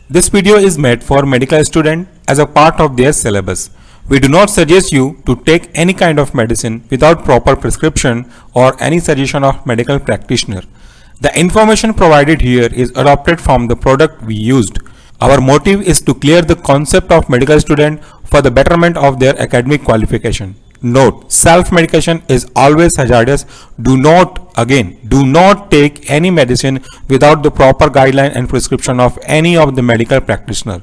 This video is made for medical students as a part of their syllabus. We do not suggest you to take any kind of medicine without proper prescription or any suggestion of medical practitioner. The information provided here is adopted from the product we used. Our motive is to clear the concept of medical student for the betterment of their academic qualification. Note, self-medication is always hazardous. Do not take any medicine without the proper guideline and prescription of any of the medical practitioner.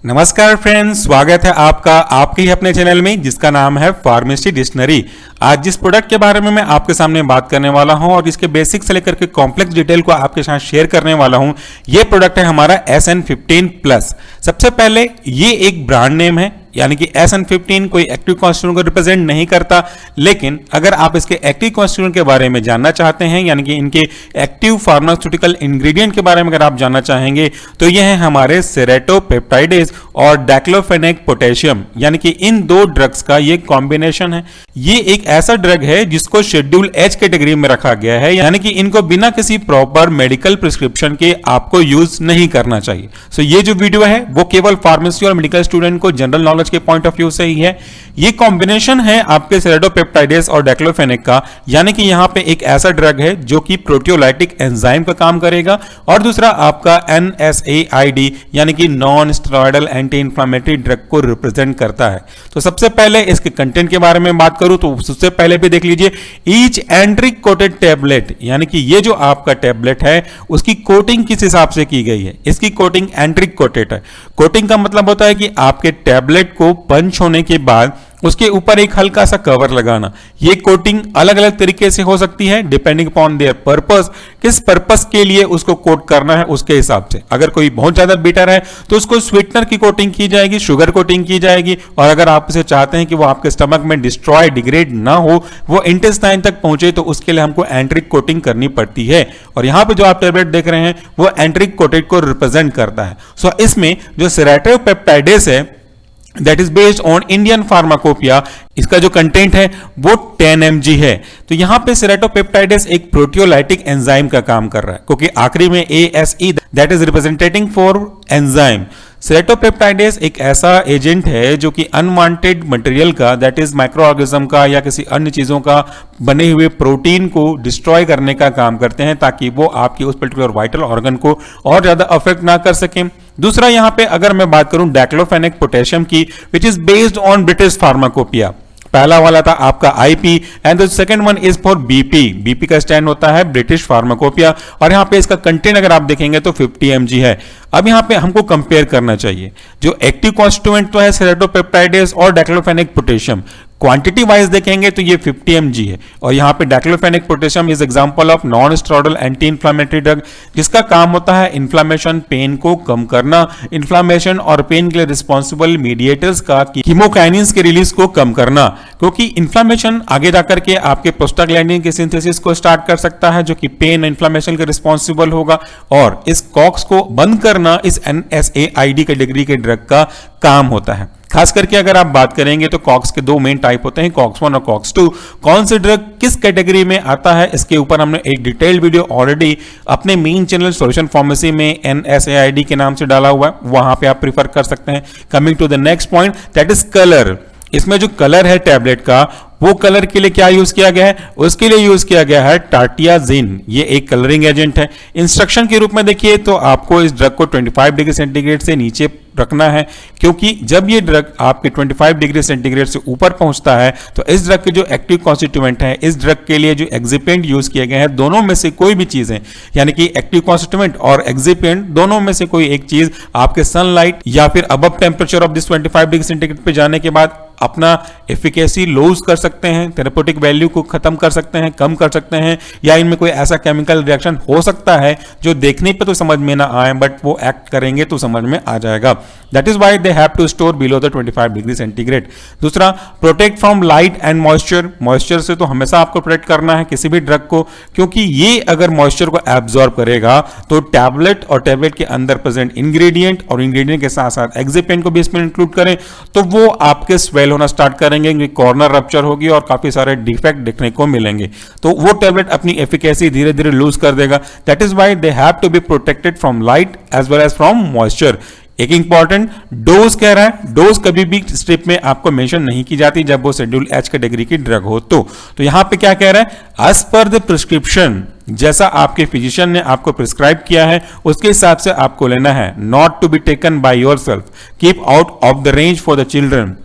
नमस्कार friends, स्वागत है आपका आपके ही अपने channel में जिसका नाम है फार्मेसी डिक्शनरी। आज जिस प्रोडक्ट के बारे में मैं आपके सामने बात करने वाला हूं और इसके बेसिक से लेकर के कॉम्प्लेक्स डिटेल को आपके साथ शेयर करने वाला हूं, ये प्रोडक्ट है हमारा SN15+। सबसे पहले ये एक ब्रांड नेम है, यानी कि SN15 कोई एक्टिव कॉन्स्टिट्यूएंट को रिप्रेजेंट नहीं करता, लेकिन अगर आप इसके एक्टिव कॉन्स्टिट्यूएंट के बारे में जानना चाहते हैं, यानी कि इनके एक्टिव फार्मास्यूटिकल इंग्रेडिएंट के बारे में अगर आप जानना चाहेंगे, तो ये है हमारे सेरेटोपेप्टाइडेज और डाइक्लोफेनेक पोटेशियम, यानी कि इन दो ड्रग्स का ये कॉम्बिनेशन है। ये एक ऐसा ड्रग है जिसको शेड्यूल H कैटेगरी में रखा गया है, यानी कि इनको बिना किसी प्रॉपर मेडिकल प्रिस्क्रिप्शन के आपको यूज नहीं करना चाहिए। सो ये जो वीडियो है वो केवल फार्मेसी और मेडिकल स्टूडेंट को जनरल नॉलेज के पॉइंट ऑफ व्यू से ही है। ये कॉम्बिनेशन है आपके सेरेटोपेप्टाइडेज और डाइक्लोफेनेक का, यानी कि यहां पे एक ऐसा ड्रग है जो कि प्रोटियोलाइटिक एंजाइम का काम करेगा, और दूसरा आपका NSAID यानी कि non steroidal anti inflammatory drug को रिप्रेजेंट करता है। तो सबसे पहले इसके कंटेंट के बारे में बात करूं तो उससे पहले भी देख लीजिए, ईच एंट्रिक कोटेड टेबलेट, यानी कि ये जो आपका टेबलेट है उसकी कोटिंग किस हिसाब से की गई है। इसकी कोटिंग एंट्रिक कोटेड है। कोटिंग का मतलब होता है कि आपके टेबलेट को पंच होने के बाद उसके ऊपर एक हल्का सा कवर लगाना। ये कोटिंग अलग अलग तरीके से हो सकती है डिपेंडिंग अपॉन देयर पर्पस, किस पर्पस के लिए उसको कोट करना है उसके हिसाब से। अगर कोई बहुत ज्यादा बिटर है तो उसको स्वीटनर की कोटिंग की जाएगी, शुगर कोटिंग की जाएगी, और अगर आप उसे चाहते हैं कि वो आपके स्टमक में डिस्ट्रॉय डिग्रेड ना हो, वो इंटेस्टाइन तक पहुंचे, तो उसके लिए हमको एंट्रिक कोटिंग करनी पड़ती है। और यहां पे जो आप टेबलेट देख रहे हैं वो एंट्रिक कोटेड को रिप्रेजेंट करता है। सो इसमें जो सेरेटोपेप्टाइडेज है that is based on Indian pharmacopoeia, इसका जो कंटेंट है वो 10 mg है। तो यहां पे सेरेटोपेप्टाइडेज एक प्रोटियोलाइटिक एंजाइम का काम कर रहा है, क्योंकि आखिरी में ASE that is representating for enzyme. Serratiopeptidase एक ऐसा एजेंट है जो कि अनवांटेड मटेरियल का, दैट इज माइक्रो ऑर्गेनिज्म का या किसी अन्य चीजों का बने हुए प्रोटीन को डिस्ट्रॉय करने का काम करते हैं, ताकि वो आपकी उस पर्टिकुलर वाइटल ऑर्गन को और ज्यादा अफेक्ट ना कर सके। दूसरा यहां पे अगर मैं बात करूं डाइक्लोफेनेक पोटेशियम की, which is based on British pharmacopoeia. पहला वाला था आपका IP and the second one is for BP का स्टैंड होता है ब्रिटिश फार्माकोपिया, और यहां पे इसका कंटेंट अगर आप देखेंगे तो 50 mg है। अब यहां पे हमको कंपेयर करना चाहिए, जो एक्टिव कॉन्स्टिट्यूएंट तो है सेरेटोपेप्टाइडेज और डाइक्लोफेनेक पोटेशियम, क्वांटिटी वाइज देखेंगे तो ये 50 mg है, और यहां पे diclofenac potassium is example of non steroidal anti inflammatory drug, जिसका काम होता है इन्फ्लेमेशन, पेन को कम करना, इन्फ्लेमेशन और पेन के लिए रिस्पॉन्सिबल मीडिएटर्स का कीमोकाइनिन्स के रिलीज को कम करना, क्योंकि इन्फ्लेमेशन आगे जाकर के आपके प्रोस्टाग्लैंडिन के सिंथेसिस को स्टार्ट कर सकता है, जो कि पेन इन्फ्लेमेशन के रिस्पॉन्सिबल होगा, और इस कॉक्स को बंद करना इस NSAID कैटेगरी के ड्रग का काम होता है। खास करके अगर आप बात करेंगे तो कॉक्स के दो मेन टाइप होते हैं, कॉक्स 1 और कॉक्स 2। कौन से ड्रग किस कैटेगरी में आता है, इसके ऊपर हमने एक डिटेल्ड वीडियो ऑलरेडी अपने मेन चैनल सॉल्यूशन फार्मेसी में NSAID के नाम से डाला हुआ है, वहां पे आप प्रीफर कर सकते हैं। Coming to the next point, that is colour. इसमें जो कलर है टैबलेट का, वो कलर के लिए क्या यूज किया गया है, उसके लिए यूज किया गया है टार्टियाजिन। ये एक कलरिंग एजेंट है। इंस्ट्रक्शन के रूप में देखिए तो आपको इस ड्रग को 25 डिग्री सेंटीग्रेड से नीचे रखना है, क्योंकि जब ये ड्रग आपके 25 डिग्री सेंटीग्रेड से ऊपर पहुंचता है तो इस ड्रग के जो एक्टिव कॉन्स्टिट्यूएंट है, इस ड्रग के लिए जो एक्सिपिएंट यूज किए गए हैं, दोनों में से कोई भी चीजें, यानी कि एक्टिव कॉन्स्टिट्यूएंट और एक्सिपिएंट दोनों में से कोई एक चीज आपके सनलाइट या फिर above temperature of this 25 degree centigrade पे जाने के बाद अपना एफिकेसी लूज कर सकते हैं, थेरेप्यूटिक वैल्यू को खत्म कर सकते हैं, कम कर सकते हैं, या इनमें कोई ऐसा केमिकल रिएक्शन हो सकता है जो देखने पे तो समझ में ना आए, बट वो एक्ट करेंगे तो समझ में आ जाएगा। That is why they have to store below the 25 degree centigrade. दूसरा, protect from light and moisture. Moisture से तो हमेशा आपको प्रोटेक्ट करना है किसी भी ड्रग को, क्योंकि ये अगर मॉइस्चर को एब्जॉर्ब करेगा तो टैबलेट और टैबलेट के अंदर प्रेजेंट इंग्रेडिएंट और इंग्रेडिएंट के साथ साथ एक्सिपिएंट को भी इसमें इंक्लूड करें तो वो आपके स्वेल होना स्टार्ट करेंगे, कॉर्नर रप्चर होगी और काफी सारे डिफेक्ट देखने को मिलेंगे, तो वो टैबलेट अपनी एफिकेसी धीरे धीरे लूज कर देगा। That is why they have to be protected from light as well as from moisture. एक इंपॉर्टेंट डोज कह रहा है, डोज कभी भी स्ट्रिप में आपको मेंशन नहीं की जाती जब वो शेड्यूल एच कैटेगरी की ड्रग हो तो यहां पे क्या कह रहा है, एज पर द प्रिस्क्रिप्शन, जैसा आपके फिजिशियन ने आपको प्रिस्क्राइब किया है उसके हिसाब से आपको लेना है, not to be taken by yourself, keep out of the range for the children.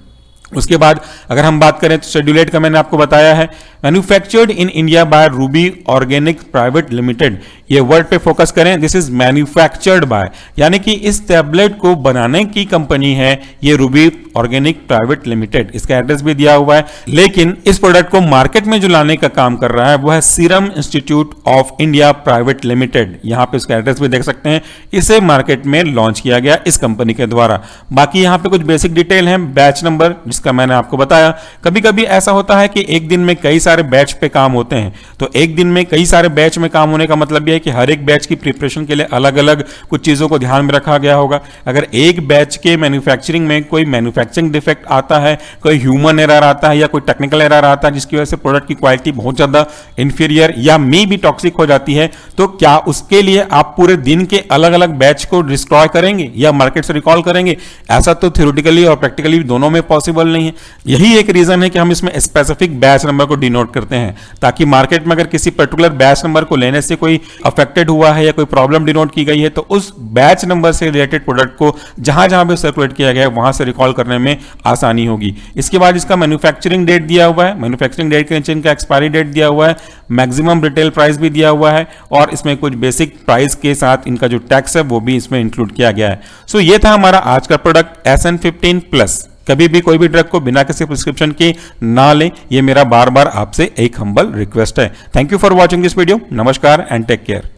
उसके बाद अगर हम बात करें तो शेड्यूल 8 का मैंने आपको बताया है, manufactured in India by Ruby organic private limited, ये वर्ड पे फोकस करें, दिस इज मैन्युफैक्चर्ड बाय, यानी कि इस टैबलेट को बनाने की कंपनी है ये रूबी ऑर्गेनिक प्राइवेट लिमिटेड, इसका एड्रेस भी दिया हुआ है। लेकिन इस प्रोडक्ट को मार्केट में जो लाने का काम कर रहा है वो है serum institute of India private limited, यहां पे इसका एड्रेस भी देख सकते हैं, इसे मार्केट में लॉन्च किया गया इस कंपनी के द्वारा। बाकी यहां पे कुछ बेसिक डिटेल है, बैच नंबर जिसका मैंने आपको बताया, कभी कभी ऐसा होता है कि एक दिन में कई सारे बैच पे काम होते हैं, तो एक दिन में कई सारे बैच में काम होने का मतलब यह है कि हर एक बैच की प्रिपरेशन के लिए अलग अलग कुछ चीजों को ध्यान में रखा गया होगा। अगर एक बैच के मैन्युफैक्चरिंग में कोई मैन्युफैक्चरिंग डिफेक्ट आता है, कोई ह्यूमन एरर आता है या कोई टेक्निकल एरर आता है जिसकी वजह से प्रोडक्ट की क्वालिटी बहुत ज्यादा इंफीरियर या मे भी टॉक्सिक हो जाती है, तो क्या उसके लिए आप पूरे दिन के अलग अलग बैच को डिस्ट्रॉय करेंगे या मार्केट से रिकॉल करेंगे? ऐसा तो थ्योरेटिकली और प्रैक्टिकली दोनों में पॉसिबल नहीं है। यही एक रीजन है कि हम इसमें स्पेसिफिक बैच नंबर को डिनोट करते हैं, ताकि मार्केट में अगर किसी पर्टिकुलर बैच नंबर को लेने से कोई अफेक्टेड हुआ है या कोई प्रॉब्लम डिनोट की गई है तो उस बैच नंबर से रिलेटेड प्रोडक्ट को जहां जहां भी सर्कुलेट किया गया है वहां से रिकॉल करने में आसानी होगी। इसके बाद इसका मैन्युफैक्चरिंग डेट दिया हुआ है, मैन्युफैक्चरिंग डेट के नीचे इनका एक्सपायरी डेट दिया हुआ है, मैक्सिमम रिटेल प्राइस भी दिया हुआ है और इसमें कुछ बेसिक प्राइस के साथ इनका जो टैक्स है वो भी इसमें इंक्लूड किया गया है। सो ये था हमारा आज का प्रोडक्ट SN15+। कभी भी कोई भी ड्रग को बिना किसी प्रिस्क्रिप्शन के ना लें, ये मेरा बार बार आपसे एक हम्बल रिक्वेस्ट है। Thank you for watching this video. नमस्कार एंड टेक केयर।